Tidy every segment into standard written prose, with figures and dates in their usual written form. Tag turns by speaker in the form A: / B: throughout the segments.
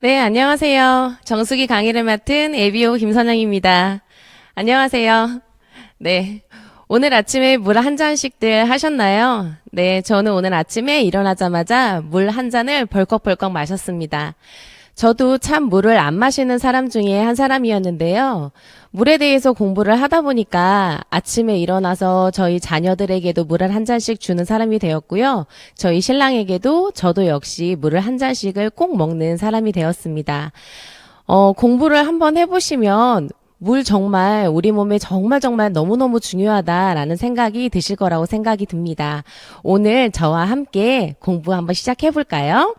A: 네, 안녕하세요. 정수기 강의를 맡은 에비오 김선영입니다. 안녕하세요. 네. 오늘 아침에 물 한 잔씩들 하셨나요? 네, 저는 오늘 아침에 일어나자마자 물 한 잔을 벌컥벌컥 마셨습니다. 저도 참 물을 안 마시는 사람 중에 한 사람이었는데요. 물에 대해서 공부를 하다 보니까 아침에 일어나서 저희 자녀들에게도 물을 한 잔씩 주는 사람이 되었고요. 저희 신랑에게도 저도 역시 물을 한 잔씩을 꼭 먹는 사람이 되었습니다. 공부를 한번 해보시면 물 정말 우리 몸에 정말 너무너무 중요하다라는 생각이 드실 거라고 생각이 듭니다. 오늘 저와 함께 공부 한번 시작해 볼까요?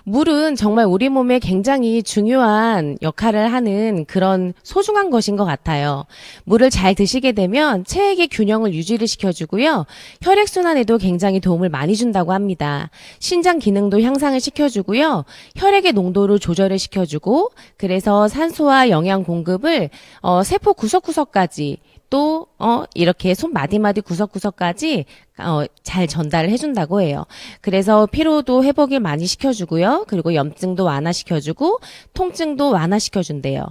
A: 물은 정말 우리 몸에 굉장히 중요한 역할을 하는 그런 소중한 것인 것 같아요. 물을 잘 드시게 되면 체액의 균형을 유지를 시켜주고요. 혈액순환에도 굉장히 도움을 많이 준다고 합니다. 신장 기능도 향상을 시켜주고요. 혈액의 농도를 조절을 시켜주고 그래서 산소와 영양 공급을 세포 구석구석까지 또 이렇게 손 마디마디 구석구석까지 잘 전달을 해준다고 해요. 그래서 피로도 회복을 많이 시켜주고요. 그리고 염증도 완화시켜주고 통증도 완화시켜준대요.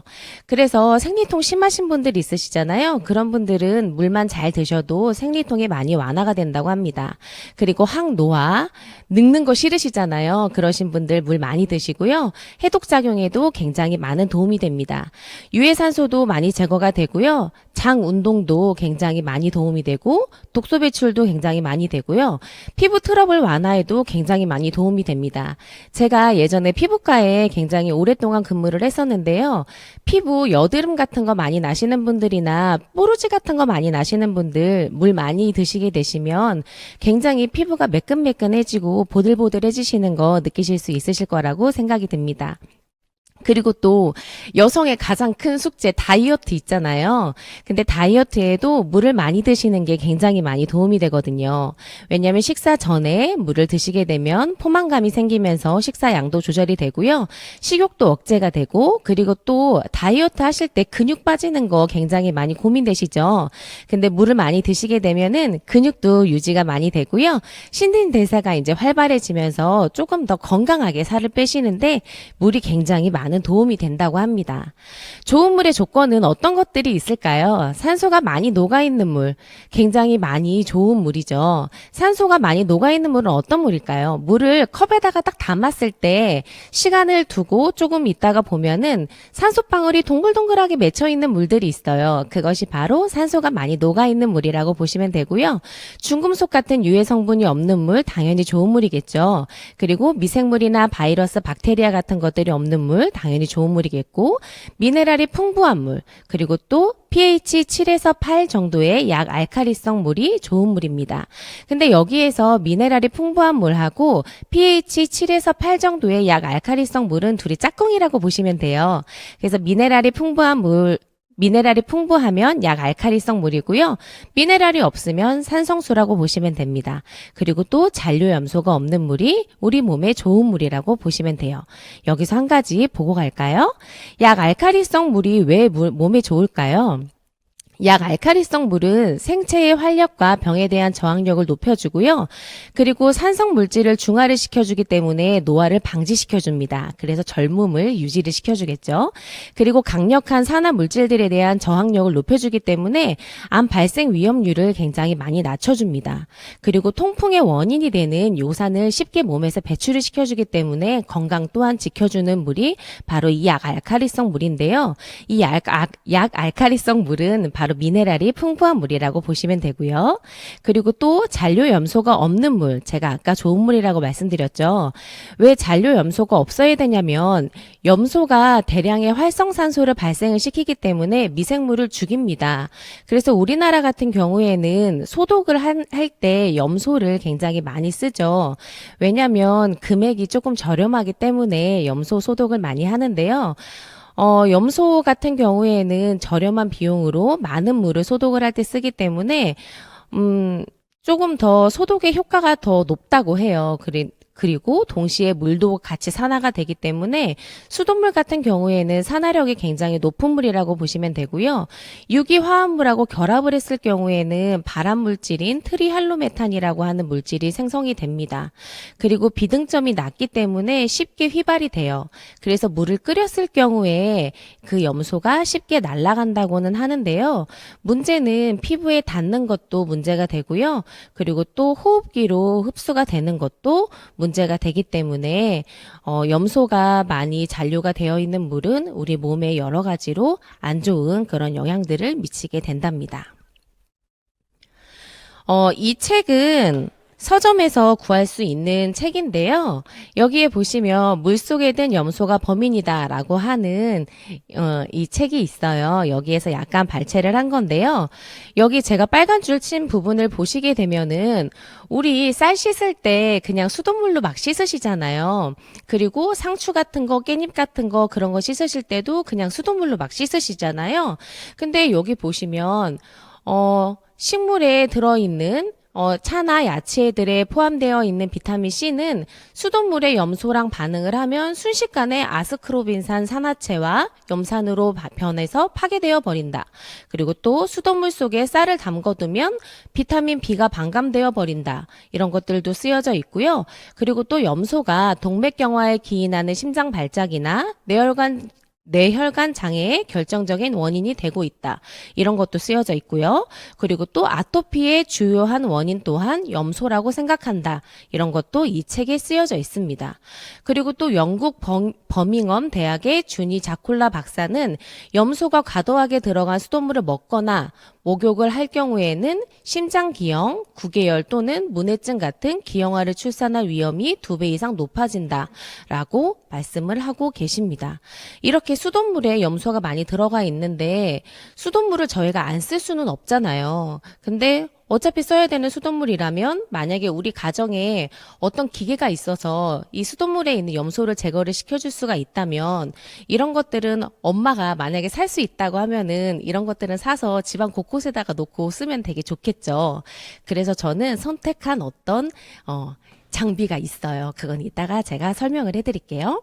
A: 그래서 생리통 심하신 분들 있으시잖아요. 그런 분들은 물만 잘 드셔도 생리통이 많이 완화가 된다고 합니다. 그리고 항노화, 늙는 거 싫으시잖아요. 그러신 분들 물 많이 드시고요. 해독작용에도 굉장히 많은 도움이 됩니다. 유해산소도 많이 제거가 되고요. 장 운동도 굉장히 많이 도움이 되고 독소 배출도 굉장히 많이 되고요. 피부 트러블 완화에도 굉장히 많이 도움이 됩니다. 제가 예전에 피부과에 굉장히 오랫동안 근무를 했었는데요. 피부 여드름 같은 거 많이 나시는 분들이나 뽀루지 같은 거 많이 나시는 분들 물 많이 드시게 되시면 굉장히 피부가 매끈매끈해지고 보들보들해지시는 거 느끼실 수 있으실 거라고 생각이 듭니다. 그리고 또 여성의 가장 큰 숙제 다이어트 있잖아요. 근데 다이어트에도 물을 많이 드시는 게 굉장히 많이 도움이 되거든요. 왜냐하면 식사 전에 물을 드시게 되면 포만감이 생기면서 식사 양도 조절이 되고요. 식욕도 억제가 되고 그리고 또 다이어트 하실 때 근육 빠지는 거 굉장히 많이 고민되시죠. 근데 물을 많이 드시게 되면은 근육도 유지가 많이 되고요. 신진대사가 이제 활발해지면서 조금 더 건강하게 살을 빼시는데 물이 굉장히 많은 도움이 된다고 합니다. 좋은 물의 조건은 어떤 것들이 있을까요? 산소가 많이 녹아있는 물, 굉장히 많이 좋은 물이죠. 산소가 많이 녹아있는 물은 어떤 물일까요? 물을 컵에다가 딱 담았을 때 시간을 두고 조금 있다가 보면은 산소방울이 동글동글하게 맺혀있는 물들이 있어요. 그것이 바로 산소가 많이 녹아있는 물이라고 보시면 되고요. 중금속 같은 유해 성분이 없는 물, 당연히 좋은 물이겠죠. 그리고 미생물이나 바이러스, 박테리아 같은 것들이 없는 물, 당연히 좋은 물이겠고 미네랄이 풍부한 물 그리고 또 pH 7에서 8 정도의 약 알칼리성 물이 좋은 물입니다. 근데 여기에서 미네랄이 풍부한 물하고 pH 7에서 8 정도의 약 알칼리성 물은 둘이 짝꿍이라고 보시면 돼요. 그래서 미네랄이 풍부하면 약 알칼리성 물이고요. 미네랄이 없으면 산성수라고 보시면 됩니다. 그리고 또 잔류염소가 없는 물이 우리 몸에 좋은 물이라고 보시면 돼요. 여기서 한 가지 보고 갈까요? 약 알칼리성 물이 왜 몸에 좋을까요? 약 알칼리성 물은 생체의 활력과 병에 대한 저항력을 높여주고요. 그리고 산성 물질을 중화를 시켜주기 때문에 노화를 방지시켜줍니다. 그래서 젊음을 유지를 시켜주겠죠. 그리고 강력한 산화 물질들에 대한 저항력을 높여주기 때문에 암 발생 위험률을 굉장히 많이 낮춰줍니다. 그리고 통풍의 원인이 되는 요산을 쉽게 몸에서 배출을 시켜주기 때문에 건강 또한 지켜주는 물이 바로 이 약 알칼리성 물인데요. 이 약 알칼리성 물은 바로 미네랄이 풍부한 물이라고 보시면 되고요. 그리고 또 잔류염소가 없는 물, 제가 아까 좋은 물이라고 말씀드렸죠. 왜 잔류염소가 없어야 되냐면 염소가 대량의 활성산소를 발생을 시키기 때문에 미생물을 죽입니다. 그래서 우리나라 같은 경우에는 소독을 할 때 염소를 굉장히 많이 쓰죠. 왜냐하면 금액이 조금 저렴하기 때문에 염소 소독을 많이 하는데요. 염소 같은 경우에는 저렴한 비용으로 많은 물을 소독을 할 때 쓰기 때문에, 조금 더 소독의 효과가 더 높다고 해요. 그리고 동시에 물도 같이 산화가 되기 때문에 수돗물 같은 경우에는 산화력이 굉장히 높은 물이라고 보시면 되고요. 유기화합물하고 결합을 했을 경우에는 발암 물질인 트리할로메탄이라고 하는 물질이 생성이 됩니다. 그리고 비등점이 낮기 때문에 쉽게 휘발이 돼요. 그래서 물을 끓였을 경우에 그 염소가 쉽게 날아간다고는 하는데요. 문제는 피부에 닿는 것도 문제가 되고요. 그리고 또 호흡기로 흡수가 되는 것도 문제가 되기 때문에 염소가 많이 잔류가 되어 있는 물은 우리 몸에 여러 가지로 안 좋은 그런 영향들을 미치게 된답니다. 이 책은 서점에서 구할 수 있는 책인데요. 여기에 보시면 물속에 든 염소가 범인이다라고 하는 이 책이 있어요. 여기에서 약간 발췌를 한 건데요. 여기 제가 빨간 줄 친 부분을 보시게 되면은 우리 쌀 씻을 때 그냥 수돗물로 막 씻으시잖아요. 그리고 상추 같은 거, 깻잎 같은 거 그런 거 씻으실 때도 그냥 수돗물로 막 씻으시잖아요. 근데 여기 보시면 식물에 들어있는 차나 야채들에 포함되어 있는 비타민 C는 수돗물의 염소랑 반응을 하면 순식간에 아스크로빈산 산화체와 염산으로 변해서 파괴되어 버린다. 그리고 또 수돗물 속에 쌀을 담궈두면 비타민 B가 반감되어 버린다. 이런 것들도 쓰여져 있고요. 그리고 또 염소가 동맥경화에 기인하는 심장 발작이나 뇌혈관 장애의 결정적인 원인이 되고 있다. 이런 것도 쓰여져 있고요. 그리고 또 아토피의 주요한 원인 또한 염소라고 생각한다. 이런 것도 이 책에 쓰여져 있습니다. 그리고 또 영국 버밍엄 대학의 주니 자콜라 박사는 염소가 과도하게 들어간 수돗물을 먹거나 목욕을 할 경우에는 심장기형, 구개열 또는 문해증 같은 기형아를 출산할 위험이 2배 이상 높아진다라고 말씀을 하고 계십니다. 이렇게 수돗물에 염소가 많이 들어가 있는데 수돗물을 저희가 안 쓸 수는 없잖아요. 근데 어차피 써야 되는 수돗물이라면 만약에 우리 가정에 어떤 기계가 있어서 이 수돗물에 있는 염소를 제거를 시켜줄 수가 있다면 이런 것들은 엄마가 만약에 살 수 있다고 하면은 이런 것들은 사서 집안 곳곳에다가 놓고 쓰면 되게 좋겠죠. 그래서 저는 선택한 어떤 장비가 있어요. 그건 이따가 제가 설명을 해드릴게요.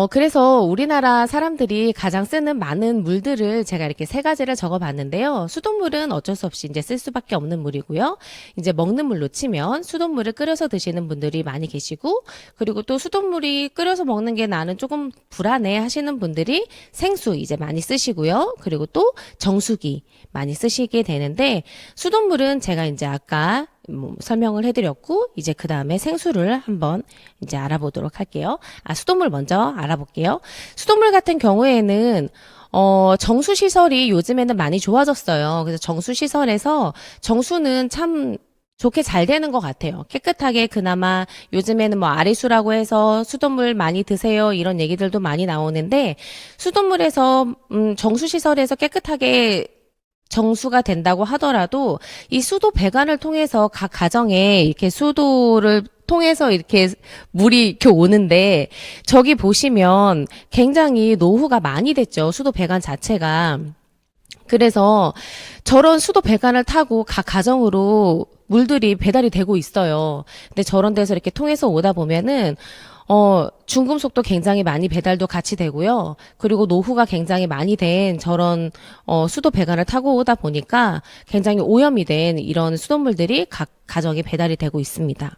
A: 그래서 우리나라 사람들이 가장 쓰는 많은 물들을 제가 이렇게 3가지를 적어 봤는데요. 수돗물은 어쩔 수 없이 이제 쓸 수밖에 없는 물이고요. 이제 먹는 물로 치면 수돗물을 끓여서 드시는 분들이 많이 계시고, 그리고 또 수돗물이 끓여서 먹는 게 나는 조금 불안해 하시는 분들이 생수 이제 많이 쓰시고요. 그리고 또 정수기 많이 쓰시게 되는데, 수돗물은 제가 이제 아까 설명을 해드렸고, 이제 그 다음에 생수를 한번 이제 알아보도록 할게요. 수돗물 먼저 알아볼게요. 수돗물 같은 경우에는 정수시설이 요즘에는 많이 좋아졌어요. 그래서 정수시설에서 정수는 참 좋게 잘 되는 것 같아요. 깨끗하게 그나마 요즘에는 뭐 아리수라고 해서 수돗물 많이 드세요 이런 얘기들도 많이 나오는데, 수돗물에서 정수시설에서 깨끗하게 정수가 된다고 하더라도 이 수도 배관을 통해서 각 가정에 이렇게 수도를 통해서 이렇게 물이 이렇게 오는데, 저기 보시면 굉장히 노후가 많이 됐죠. 수도 배관 자체가. 그래서 저런 수도 배관을 타고 각 가정으로 물들이 배달이 되고 있어요. 근데 저런 데서 이렇게 통해서 오다 보면은 중금속도 굉장히 많이 배달도 같이 되고요. 그리고 노후가 굉장히 많이 된 저런 수도 배관을 타고 오다 보니까 굉장히 오염이 된 이런 수돗물들이 각 가정에 배달이 되고 있습니다.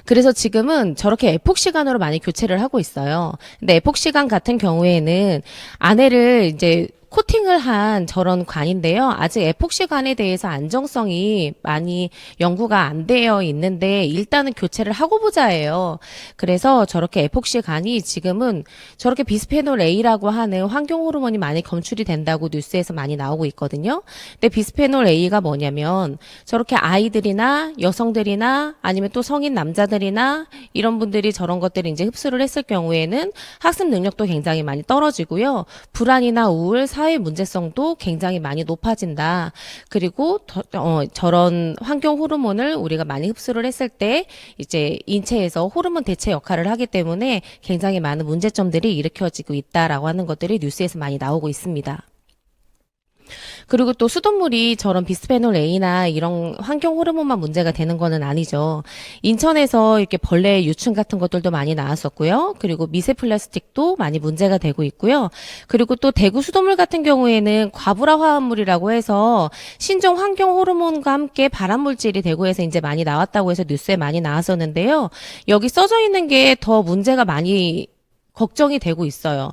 A: 그래서 지금은 저렇게 에폭시관으로 많이 교체를 하고 있어요. 근데 에폭시관 같은 경우에는 안에를 이제 코팅을 한 저런 관인데요. 아직 에폭시관에 대해서 안정성이 많이 연구가 안 되어 있는데 일단은 교체를 하고 보자예요. 그래서 저렇게 에폭시관이 지금은 저렇게 비스페놀 A라고 하는 환경 호르몬이 많이 검출이 된다고 뉴스에서 많이 나오고 있거든요. 근데 비스페놀 A가 뭐냐면 저렇게 아이들이나 여성들이나 아니면 또 성인 남자들이나 이런 분들이 저런 것들을 이제 흡수를 했을 경우에는 학습 능력도 굉장히 많이 떨어지고요. 불안이나 우울, 사회 문제성도 굉장히 많이 높아진다. 그리고 저런 환경 호르몬을 우리가 많이 흡수를 했을 때 이제 인체에서 호르몬 대체 역할을 하기 때문에 굉장히 많은 문제점들이 일으켜지고 있다라고 하는 것들이 뉴스에서 많이 나오고 있습니다. 그리고 또 수돗물이 저런 비스페놀 A나 이런 환경 호르몬만 문제가 되는 거는 아니죠. 인천에서 이렇게 벌레 유충 같은 것들도 많이 나왔었고요. 그리고 미세 플라스틱도 많이 문제가 되고 있고요. 그리고 또 대구 수돗물 같은 경우에는 과부라 화합물이라고 해서 신종 환경 호르몬과 함께 발암 물질이 대구에서 이제 많이 나왔다고 해서 뉴스에 많이 나왔었는데요. 여기 써져 있는 게 더 문제가 많이 걱정이 되고 있어요.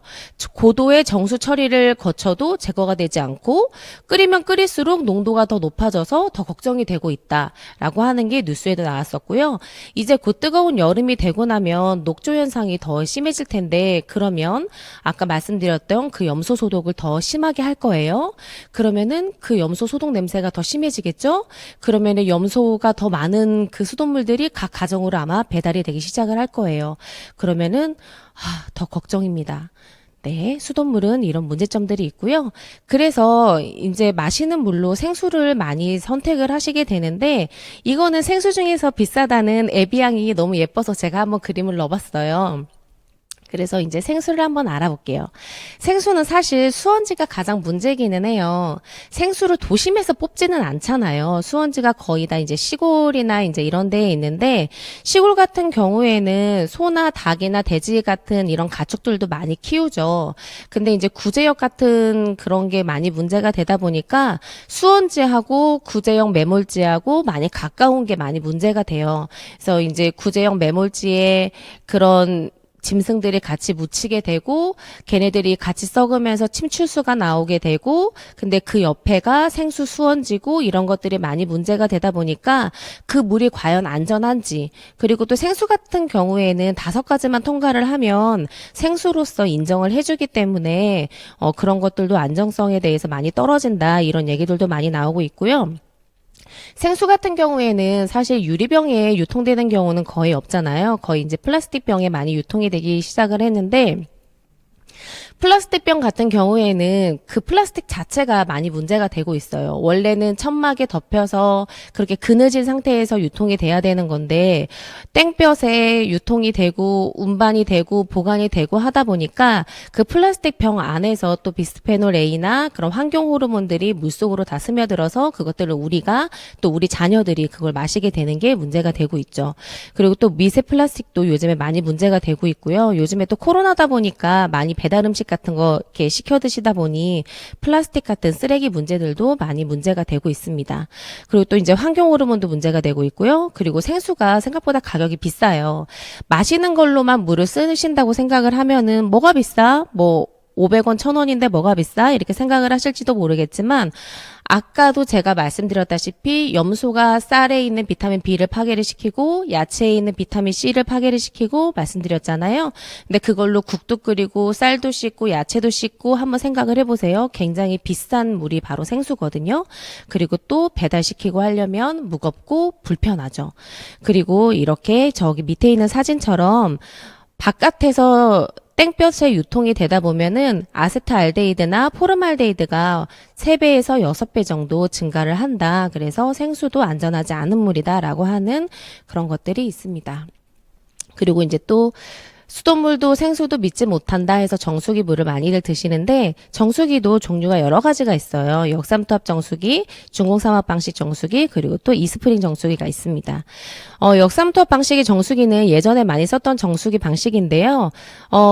A: 고도의 정수 처리를 거쳐도 제거가 되지 않고 끓이면 끓일수록 농도가 더 높아져서 더 걱정이 되고 있다라고 하는 게 뉴스에도 나왔었고요. 이제 곧 뜨거운 여름이 되고 나면 녹조 현상이 더 심해질 텐데 그러면 아까 말씀드렸던 그 염소 소독을 더 심하게 할 거예요. 그러면은 그 염소 소독 냄새가 더 심해지겠죠? 그러면은 염소가 더 많은 그 수돗물들이 각 가정으로 아마 배달이 되기 시작을 할 거예요. 그러면은 더 걱정입니다. 네, 수돗물은 이런 문제점들이 있고요. 그래서 이제 마시는 물로 생수를 많이 선택을 하시게 되는데 이거는 생수 중에서 비싸다는 에비앙이 너무 예뻐서 제가 한번 그림을 넣어봤어요. 그래서 이제 생수를 한번 알아볼게요. 생수는 사실 수원지가 가장 문제기는 해요. 생수를 도심에서 뽑지는 않잖아요. 수원지가 거의 다 이제 시골이나 이제 이런 데에 있는데 시골 같은 경우에는 소나 닭이나 돼지 같은 이런 가축들도 많이 키우죠. 근데 이제 구제역 같은 그런 게 많이 문제가 되다 보니까 수원지하고 구제역 매몰지하고 많이 가까운 게 많이 문제가 돼요. 그래서 이제 구제역 매몰지에 그런 짐승들이 같이 묻히게 되고 걔네들이 같이 썩으면서 침출수가 나오게 되고 근데 그 옆에가 생수 수원지고 이런 것들이 많이 문제가 되다 보니까 그 물이 과연 안전한지 그리고 또 생수 같은 경우에는 5가지만 통과를 하면 생수로서 인정을 해주기 때문에 그런 것들도 안정성에 대해서 많이 떨어진다 이런 얘기들도 많이 나오고 있고요. 생수 같은 경우에는 사실 유리병에 유통되는 경우는 거의 없잖아요. 거의 이제 플라스틱 병에 많이 유통이 되기 시작을 했는데 플라스틱병 같은 경우에는 그 플라스틱 자체가 많이 문제가 되고 있어요. 원래는 천막에 덮여서 그렇게 그늘진 상태에서 유통이 돼야 되는 건데 땡볕에 유통이 되고 운반이 되고 보관이 되고 하다 보니까 그 플라스틱 병 안에서 또 비스페놀 A나 그런 환경 호르몬들이 물속으로 다 스며들어서 그것들을 우리가 또 우리 자녀들이 그걸 마시게 되는 게 문제가 되고 있죠. 그리고 또 미세 플라스틱도 요즘에 많이 문제가 되고 있고요. 요즘에 또 코로나다 보니까 많이 배달 음식 같은 거 이렇게 시켜 드시다 보니 플라스틱 같은 쓰레기 문제들도 많이 문제가 되고 있습니다. 그리고 또 이제 환경 호르몬도 문제가 되고 있고요. 그리고 생수가 생각보다 가격이 비싸요. 마시는 걸로만 물을 쓰신다고 생각을 하면은 뭐가 비싸? 뭐 500원, 1000원인데 뭐가 비싸? 이렇게 생각을 하실지도 모르겠지만 아까도 제가 말씀드렸다시피 염소가 쌀에 있는 비타민 B를 파괴를 시키고 야채에 있는 비타민 C를 파괴를 시키고 말씀드렸잖아요. 근데 그걸로 국도 끓이고 쌀도 씻고 야채도 씻고 한번 생각을 해보세요. 굉장히 비싼 물이 바로 생수거든요. 그리고 또 배달시키고 하려면 무겁고 불편하죠. 그리고 이렇게 저기 밑에 있는 사진처럼 바깥에서 땡볕에 유통이 되다 보면은 아세트알데히드나 포름알데히드가 3배에서 6배 정도 증가를 한다. 그래서 생수도 안전하지 않은 물이다라고 하는 그런 것들이 있습니다. 그리고 이제 또 수돗물도 생수도 믿지 못한다 해서 정수기 물을 많이들 드시는데 정수기도 종류가 여러 가지가 있어요. 역삼투압 정수기, 중공삼합 방식 정수기, 그리고 또 이스프링 정수기가 있습니다. 역삼투압 방식의 정수기는 예전에 많이 썼던 정수기 방식인데요.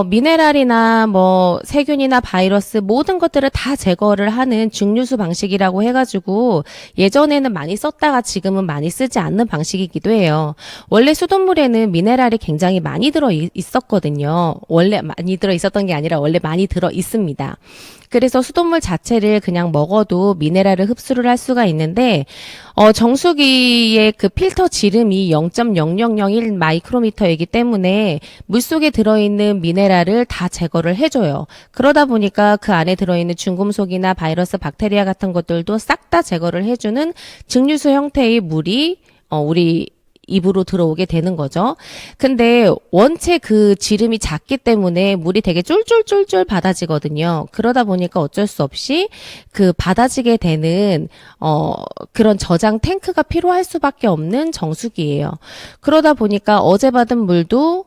A: 미네랄이나 뭐 세균이나 바이러스 모든 것들을 다 제거를 하는 증류수 방식이라고 해가지고 예전에는 많이 썼다가 지금은 많이 쓰지 않는 방식이기도 해요. 원래 수돗물에는 미네랄이 굉장히 많이 들어 있었거든요. 원래 많이 들어 있었던 게 아니라 원래 많이 들어 있습니다. 그래서 수돗물 자체를 그냥 먹어도 미네랄을 흡수를 할 수가 있는데 정수기의 그 필터 지름이 0.0001 마이크로미터이기 때문에 물속에 들어있는 미네랄을 다 제거를 해줘요. 그러다 보니까 그 안에 들어있는 중금속이나 바이러스, 박테리아 같은 것들도 싹 다 제거를 해주는 증류수 형태의 물이 우리 입으로 들어오게 되는 거죠. 근데 원체 그 지름이 작기 때문에 물이 되게 쫄쫄쫄쫄 받아지거든요. 그러다 보니까 어쩔 수 없이 그 받아지게 되는 그런 저장 탱크가 필요할 수밖에 없는 정수기예요. 그러다 보니까 어제 받은 물도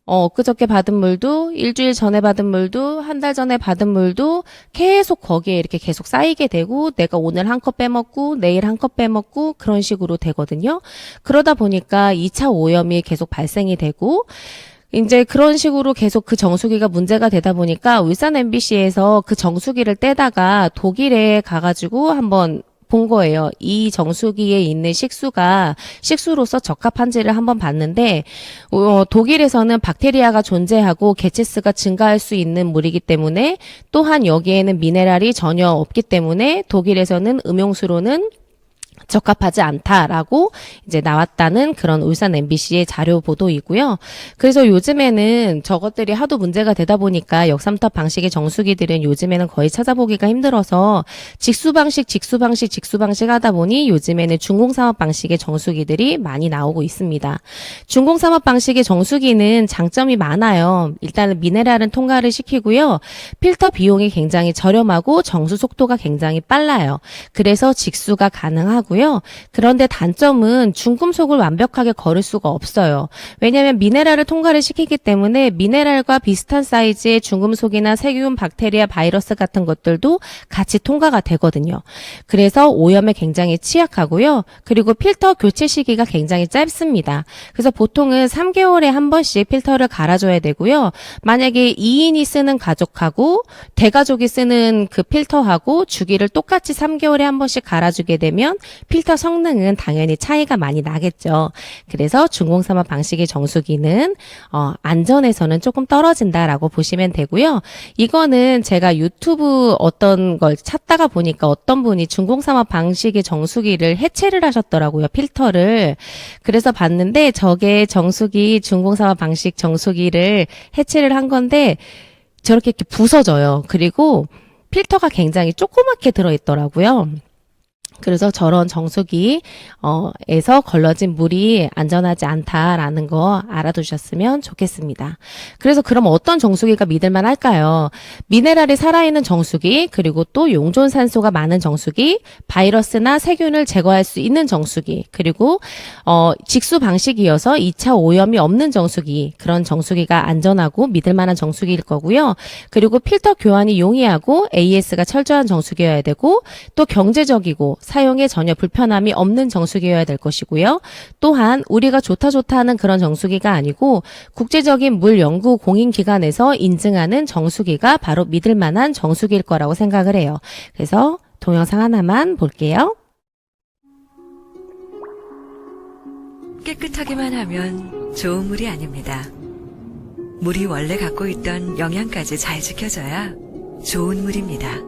A: 엊그저께 받은 물도, 일주일 전에 받은 물도, 한 달 전에 받은 물도 계속 거기에 이렇게 계속 쌓이게 되고, 내가 오늘 한 컵 빼먹고, 내일 한 컵 빼먹고, 그런 식으로 되거든요. 그러다 보니까 2차 오염이 계속 발생이 되고, 이제 그런 식으로 계속 그 정수기가 문제가 되다 보니까 울산 MBC에서 그 정수기를 떼다가 독일에 가가지고 한번 본 거예요. 이 정수기에 있는 식수가 식수로서 적합한지를 한번 봤는데, 독일에서는 박테리아가 존재하고 개체수가 증가할 수 있는 물이기 때문에, 또한 여기에는 미네랄이 전혀 없기 때문에 독일에서는 음용수로는 적합하지 않다라고 이제 나왔다는 그런 울산 MBC의 자료 보도이고요. 그래서 요즘에는 저것들이 하도 문제가 되다 보니까 역삼탑 방식의 정수기들은 요즘에는 거의 찾아보기가 힘들어서 직수 방식 하다 보니 요즘에는 중공삼합 방식의 정수기들이 많이 나오고 있습니다. 중공삼합 방식의 정수기는 장점이 많아요. 일단은 미네랄은 통과를 시키고요. 필터 비용이 굉장히 저렴하고 정수 속도가 굉장히 빨라요. 그래서 직수가 가능하고요. 그런데 단점은 중금속을 완벽하게 거를 수가 없어요. 왜냐하면 미네랄을 통과를 시키기 때문에 미네랄과 비슷한 사이즈의 중금속이나 세균, 박테리아, 바이러스 같은 것들도 같이 통과가 되거든요. 그래서 오염에 굉장히 취약하고요. 그리고 필터 교체 시기가 굉장히 짧습니다. 그래서 보통은 3개월에 한 번씩 필터를 갈아줘야 되고요. 만약에 2인이 쓰는 가족하고 대가족이 쓰는 그 필터하고 주기를 똑같이 3개월에 한 번씩 갈아주게 되면 필터 성능은 당연히 차이가 많이 나겠죠. 그래서 중공삼합 방식의 정수기는 안전에서는 조금 떨어진다라고 보시면 되고요. 이거는 제가 유튜브 어떤 걸 찾다가 보니까 어떤 분이 중공삼합 방식의 정수기를 해체를 하셨더라고요. 필터를. 그래서 봤는데 저게 정수기 중공삼합 방식 정수기를 해체를 한 건데 저렇게 이렇게 부서져요. 그리고 필터가 굉장히 조그맣게 들어있더라고요. 그래서 저런 정수기에서 걸러진 물이 안전하지 않다라는 거 알아두셨으면 좋겠습니다. 그래서 그럼 어떤 정수기가 믿을만 할까요? 미네랄이 살아있는 정수기, 그리고 또 용존산소가 많은 정수기, 바이러스나 세균을 제거할 수 있는 정수기, 그리고 직수 방식이어서 2차 오염이 없는 정수기, 그런 정수기가 안전하고 믿을만한 정수기일 거고요. 그리고 필터 교환이 용이하고 AS가 철저한 정수기여야 되고, 또 경제적이고 사용에 전혀 불편함이 없는 정수기여야 될 것이고요. 또한 우리가 좋다 하는 그런 정수기가 아니고 국제적인 물 연구 공인기관에서 인증하는 정수기가 바로 믿을 만한 정수기일 거라고 생각을 해요. 그래서 동영상 하나만 볼게요.
B: 깨끗하기만 하면 좋은 물이 아닙니다. 물이 원래 갖고 있던 영양까지 잘 지켜져야 좋은 물입니다.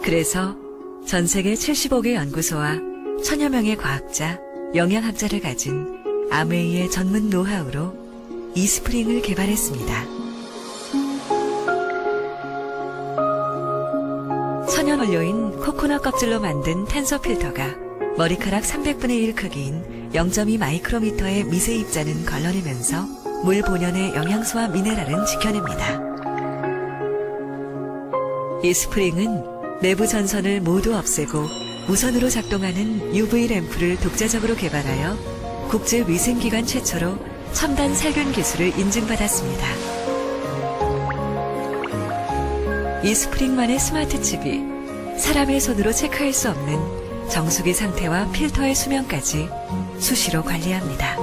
B: 그래서 전 세계 75개 연구소와 천여 명의 과학자, 영양학자를 가진 아메이의 전문 노하우로 이스프링을 개발했습니다. 천연 원료인 코코넛 껍질로 만든 탄소 필터가 머리카락 300분의 1 크기인 0.2 마이크로미터의 미세 입자는 걸러내면서 물 본연의 영양소와 미네랄은 지켜냅니다. 이스프링은 내부 전선을 모두 없애고 무선으로 작동하는 UV 램프를 독자적으로 개발하여 국제위생기관 최초로 첨단 살균 기술을 인증받았습니다. 이스프링만의 스마트 칩이 사람의 손으로 체크할 수 없는 정수기 상태와 필터의 수명까지 수시로 관리합니다.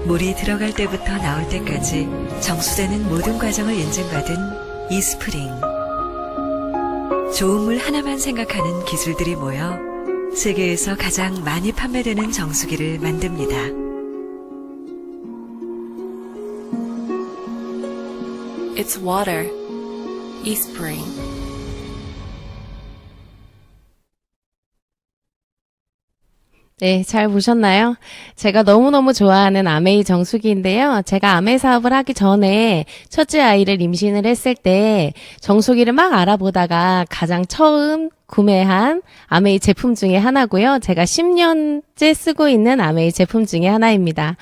B: 물이 들어갈 때부터 나올 때까지 정수되는 모든 과정을 인증받은 이스프링. 좋은 물 하나만 생각하는 기술들이 모여 세계에서 가장 많이 판매되는 정수기를 만듭니다.
C: It's water. eSpring.
A: 네, 잘 보셨나요? 제가 너무너무 좋아하는 아메이 정수기인데요. 제가 아메 사업을 하기 전에 첫째 아이를 임신을 했을 때 정수기를 막 알아보다가 가장 처음 구매한 아메이 제품 중에 하나고요. 제가 10년째 쓰고 있는 아메이 제품 중에 하나입니다.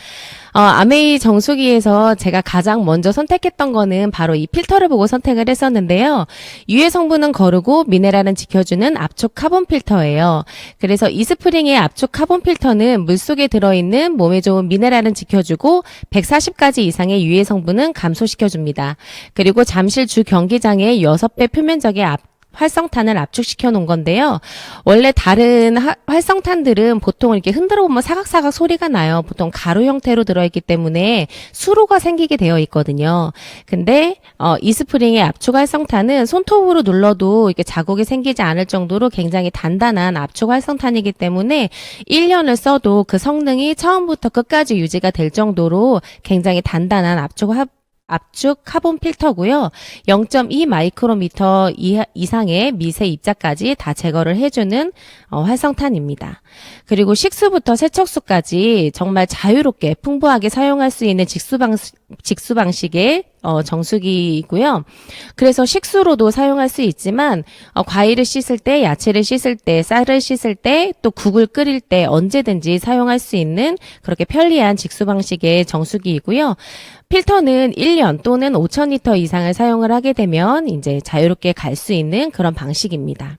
A: 아메이 정수기에서 제가 가장 먼저 선택했던 거는 바로 이 필터를 보고 선택을 했었는데요. 유해 성분은 거르고 미네랄은 지켜주는 압축 카본 필터예요. 그래서 이스프링의 압축 카본 필터는 물속에 들어있는 몸에 좋은 미네랄은 지켜주고 140가지 이상의 유해 성분은 감소시켜줍니다. 그리고 잠실 주 경기장의 6배 표면적의 활성탄을 압축시켜 놓은 건데요. 원래 다른 활성탄들은 보통 이렇게 흔들어 보면 사각사각 소리가 나요. 보통 가루 형태로 들어있기 때문에 수로가 생기게 되어 있거든요. 근데 이스프링의 압축 활성탄은 손톱으로 눌러도 이렇게 자국이 생기지 않을 정도로 굉장히 단단한 압축 활성탄이기 때문에 1년을 써도 그 성능이 처음부터 끝까지 유지가 될 정도로 굉장히 단단한 압축 카본 필터고요. 0.2 마이크로미터 이상의 미세 입자까지 다 제거를 해주는 활성탄입니다. 그리고 식수부터 세척수까지 정말 자유롭게 풍부하게 사용할 수 있는 직수 방식의 정수기이고요. 그래서 식수로도 사용할 수 있지만 과일을 씻을 때, 야채를 씻을 때, 쌀을 씻을 때, 또 국을 끓일 때 언제든지 사용할 수 있는 그렇게 편리한 직수 방식의 정수기이고요. 필터는 1년 또는 5,000리터 이상을 사용을 하게 되면 이제 자유롭게 갈 수 있는 그런 방식입니다.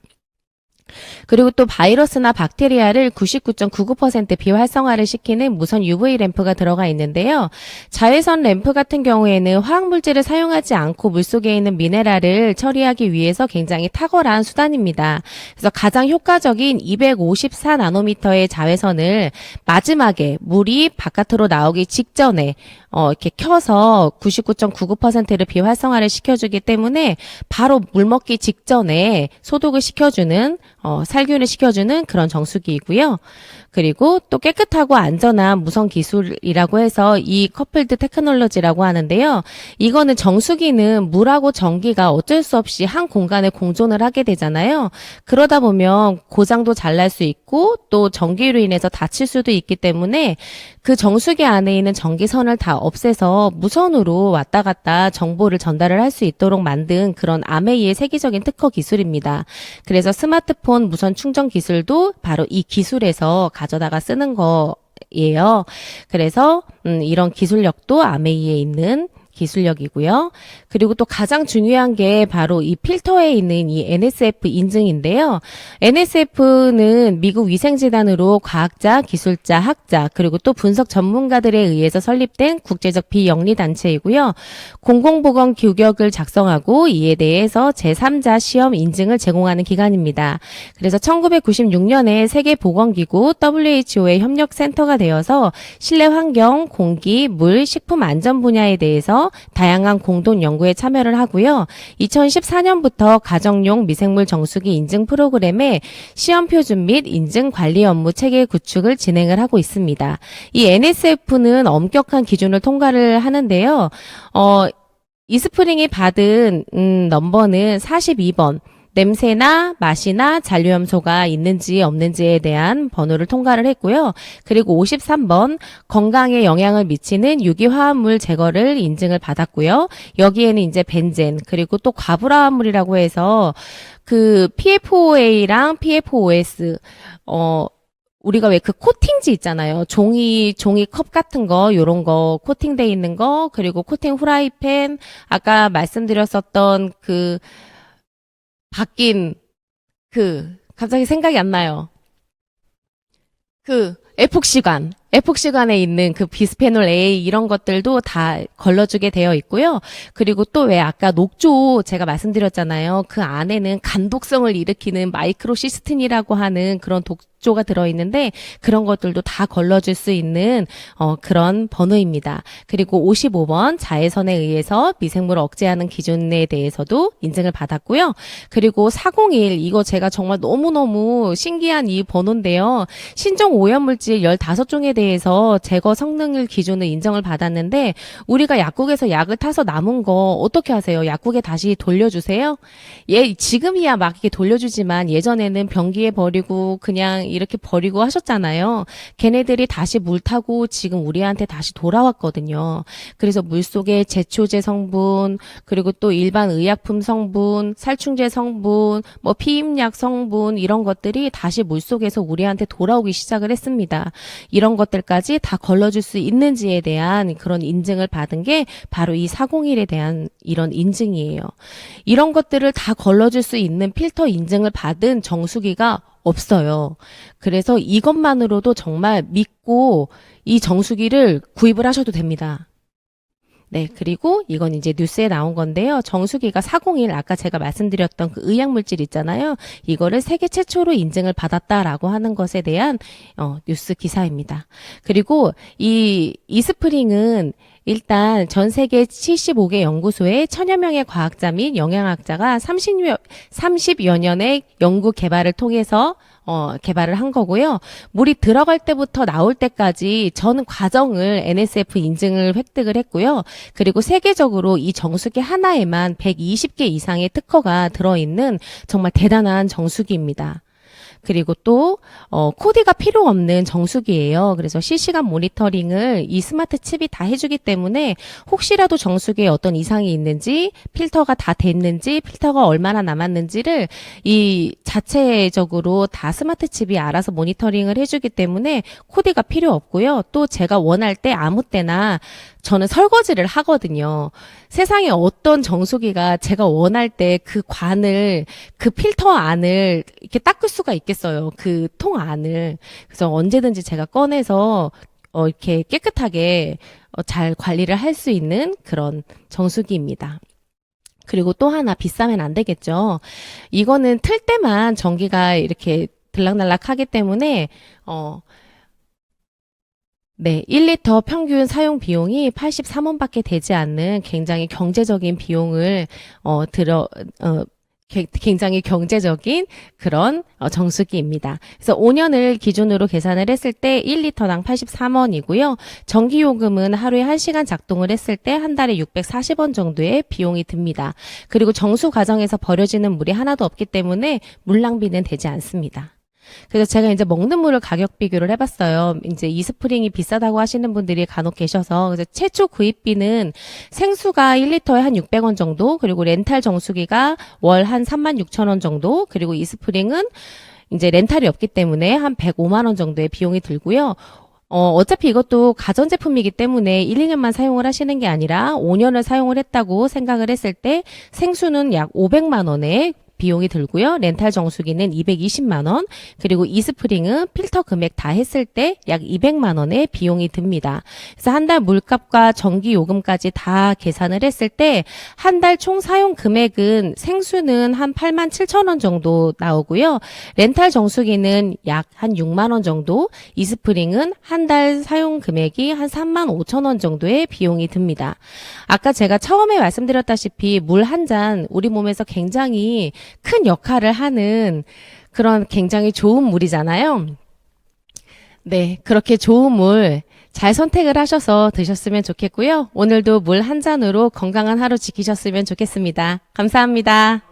A: 그리고 또 바이러스나 박테리아를 99.99% 비활성화를 시키는 무선 UV 램프가 들어가 있는데요. 자외선 램프 같은 경우에는 화학물질을 사용하지 않고 물속에 있는 미네랄을 처리하기 위해서 굉장히 탁월한 수단입니다. 그래서 가장 효과적인 254나노미터의 자외선을 마지막에 물이 바깥으로 나오기 직전에 이렇게 켜서 99.99%를 비활성화를 시켜주기 때문에 바로 물 먹기 직전에 소독을 시켜주는 살균을 시켜주는 그런 정수기이고요. 그리고 또 깨끗하고 안전한 무선 기술이라고 해서 이 커플드 테크놀로지라고 하는데요. 이거는 정수기는 물하고 전기가 어쩔 수 없이 한 공간에 공존을 하게 되잖아요. 그러다 보면 고장도 잘 날 수 있고 또 전기로 인해서 다칠 수도 있기 때문에 그 정수기 안에 있는 전기선을 다 없애서 무선으로 왔다 갔다 정보를 전달을 할 수 있도록 만든 그런 아메이의 세계적인 특허 기술입니다. 그래서 스마트폰 무선 충전 기술도 바로 이 기술에서 가져다가 쓰는 거예요. 그래서 이런 기술력도 아메이에 있는 기술력이고요. 그리고 또 가장 중요한 게 바로 이 필터에 있는 이 NSF 인증인데요. NSF는 미국 위생재단으로 과학자, 기술자, 학자, 그리고 또 분석 전문가들에 의해서 설립된 국제적 비영리 단체이고요. 공공보건 규격을 작성하고 이에 대해서 제3자 시험 인증을 제공하는 기관입니다. 그래서 1996년에 세계보건기구 WHO의 협력센터가 되어서 실내 환경, 공기, 물, 식품 안전 분야에 대해서 다양한 공동 연구에 참여를 하고요. 2014년부터 가정용 미생물 정수기 인증 프로그램에 시험 표준 및 인증 관리 업무 체계 구축을 진행을 하고 있습니다. 이 NSF는 엄격한 기준을 통과를 하는데요. 이스프링이 받은 넘버는 42번. 냄새나 맛이나 잔류염소가 있는지 없는지에 대한 번호를 통과를 했고요. 그리고 53번 건강에 영향을 미치는 유기화합물 제거를 인증을 받았고요. 여기에는 이제 벤젠 그리고 또 과불화합물이라고 해서 그 PFOA랑 PFOS 우리가 왜 그 코팅지 있잖아요. 종이 컵 같은 거, 요런 거, 코팅돼 있는 거, 그리고 코팅 후라이팬, 아까 말씀드렸었던 갑자기 생각이 안 나요. 에폭시관에 있는 그 비스페놀 A 이런 것들도 다 걸러주게 되어 있고요. 그리고 또 왜 아까 녹조 제가 말씀드렸잖아요. 그 안에는 간독성을 일으키는 마이크로시스틴이라고 하는 그런 독조가 들어있는데 그런 것들도 다 걸러줄 수 있는 그런 번호입니다. 그리고 55번 자외선에 의해서 미생물을 억제하는 기준에 대해서도 인증을 받았고요. 그리고 401 이거 제가 정말 너무너무 신기한 이 번호인데요. 신종 오염물질 15종에 대해서 제거 성능을 기준으로 인정을 받았는데 우리가 약국에서 약을 타서 남은 거 어떻게 하세요? 약국에 다시 돌려주세요? 지금이야 막 이렇게 돌려주지만 예전에는 변기에 버리고 그냥 이렇게 버리고 하셨잖아요. 걔네들이 다시 물 타고 지금 우리한테 다시 돌아왔거든요. 그래서 물 속에 제초제 성분, 그리고 또 일반 의약품 성분, 살충제 성분, 뭐 피임약 성분 이런 것들이 다시 물 속에서 우리한테 돌아오기 시작을 했습니다. 이런 것들까지 다 걸러줄 수 있는지에 대한 그런 인증을 받은 게 바로 이 401에 대한 이런 인증이에요. 이런 것들을 다 걸러줄 수 있는 필터 인증을 받은 정수기가 없어요. 그래서 이것만으로도 정말 믿고 이 정수기를 구입을 하셔도 됩니다. 네, 그리고 이건 이제 뉴스에 나온 건데요. 정수기가 401, 아까 제가 말씀드렸던 그 의약물질 있잖아요. 이거를 세계 최초로 인증을 받았다라고 하는 것에 대한 뉴스 기사입니다. 그리고 이 이스프링은 일단 전 세계 75개 연구소에 천여 명의 과학자 및 영양학자가 30여 년의 연구 개발을 통해서 개발을 한 거고요. 물이 들어갈 때부터 나올 때까지 전 과정을 NSF 인증을 획득을 했고요. 그리고 세계적으로 이 정수기 하나에만 120개 이상의 특허가 들어있는 정말 대단한 정수기입니다. 그리고 또 코디가 필요 없는 정수기예요. 그래서 실시간 모니터링을 이 스마트 칩이 다 해주기 때문에 혹시라도 정수기에 어떤 이상이 있는지, 필터가 다 됐는지, 필터가 얼마나 남았는지를 이 자체적으로 다 스마트 칩이 알아서 모니터링을 해주기 때문에 코디가 필요 없고요. 또 제가 원할 때 아무 때나 저는 설거지를 하거든요. 세상에 어떤 정수기가 제가 원할 때 그 관을, 그 필터 안을 이렇게 닦을 수가 있겠어요. 그 통 안을. 그래서 언제든지 제가 꺼내서 이렇게 깨끗하게 잘 관리를 할 수 있는 그런 정수기입니다. 그리고 또 하나 비싸면 안 되겠죠. 이거는 틀 때만 전기가 이렇게 들락날락 하기 때문에 네, 1리터 평균 사용 비용이 83원밖에 되지 않는 굉장히 경제적인 비용을 굉장히 경제적인 그런 정수기입니다. 그래서 5년을 기준으로 계산을 했을 때 1리터당 83원이고요. 전기요금은 하루에 1시간 작동을 했을 때 한 달에 640원 정도의 비용이 듭니다. 그리고 정수 과정에서 버려지는 물이 하나도 없기 때문에 물 낭비는 되지 않습니다. 그래서 제가 이제 먹는 물을 가격 비교를 해봤어요. 이제 이스프링이 비싸다고 하시는 분들이 간혹 계셔서, 그래서 최초 구입비는 생수가 1리터에 한 600원 정도, 그리고 렌탈 정수기가 월 한 36,000원 정도, 그리고 이스프링은 이제 렌탈이 없기 때문에 한 105만 원 정도의 비용이 들고요. 어차피 이것도 가전제품이기 때문에 1, 2년만 사용을 하시는 게 아니라 5년을 사용을 했다고 생각을 했을 때 생수는 약 500만 원에 비용이 들고요. 렌탈 정수기는 220만 원, 그리고 이스프링은 필터 금액 다 했을 때 약 200만 원의 비용이 듭니다. 그래서 한 달 물값과 전기 요금까지 다 계산을 했을 때 한 달 총 사용 금액은 생수는 한 8만 7천 원 정도 나오고요. 렌탈 정수기는 약 한 6만 원 정도, 이스프링은 한 달 사용 금액이 한 3만 5천 원 정도의 비용이 듭니다. 아까 제가 처음에 말씀드렸다시피 물 한 잔 우리 몸에서 굉장히 큰 역할을 하는 그런 굉장히 좋은 물이잖아요. 네, 그렇게 좋은 물 잘 선택을 하셔서 드셨으면 좋겠고요. 오늘도 물 한 잔으로 건강한 하루 지키셨으면 좋겠습니다. 감사합니다.